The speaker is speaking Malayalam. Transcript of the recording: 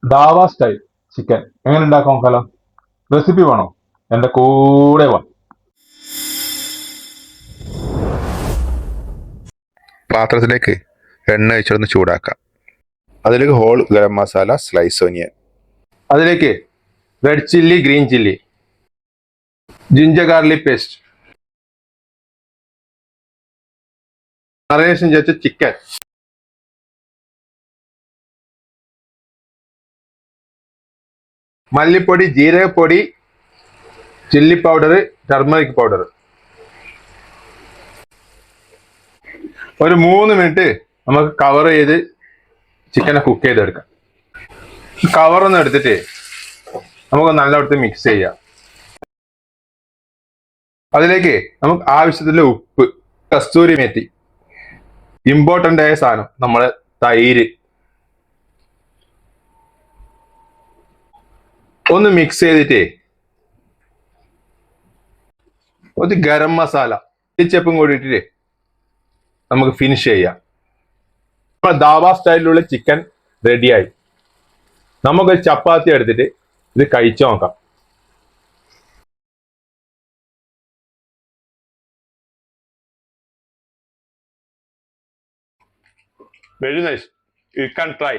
ദാവ സ്റ്റൈൽ ചിക്കൻ എങ്ങനെ ഉണ്ടാക്കാം നോക്കാലോ. റെസിപ്പി വേണോ? എന്റെ കൂടെ വാ. പാത്രത്തിലേക്ക് എണ്ണ ഒഴിച്ചൊന്ന് ചൂടാക്കാം. അതിലേക്ക് whole garam masala, slice onion, അതിലേക്ക് red chilli, green chilli, ginger garlic paste, marination ചെയ്ത ചിക്കൻ, മല്ലിപ്പൊടി, ജീരകപ്പൊടി, ചില്ലി പൗഡർ, ടർമറിക് പൗഡർ. ഒരു 3 മിനിറ്റ് നമുക്ക് കവർ ചെയ്ത് ചിക്കനെ കുക്ക് ചെയ്തെടുക്കാം. കവറൊന്നും എടുത്തിട്ട് നമുക്ക് നല്ലയിടത്ത് മിക്സ് ചെയ്യാം. അതിലേക്ക് നമുക്ക് ആവശ്യത്തിലുള്ള ഉപ്പ്, കസ്തൂരി മേത്തി, ഇമ്പോർട്ടൻ്റ് ആയ സാധനം നമ്മളെ തൈര് ഒന്ന് മിക്സ് ചെയ്തിട്ട് ഒരു ഗരം മസാല ചെപ്പും കൂടി ഇട്ടിട്ട് നമുക്ക് ഫിനിഷ് ചെയ്യാം. നമ്മൾ ദാബ സ്റ്റൈലിലുള്ള ചിക്കൻ റെഡിയായി. നമുക്കൊരു ചപ്പാത്തി എടുത്തിട്ട് ഇത് കഴിച്ചു നോക്കാം. Very nice, you can try.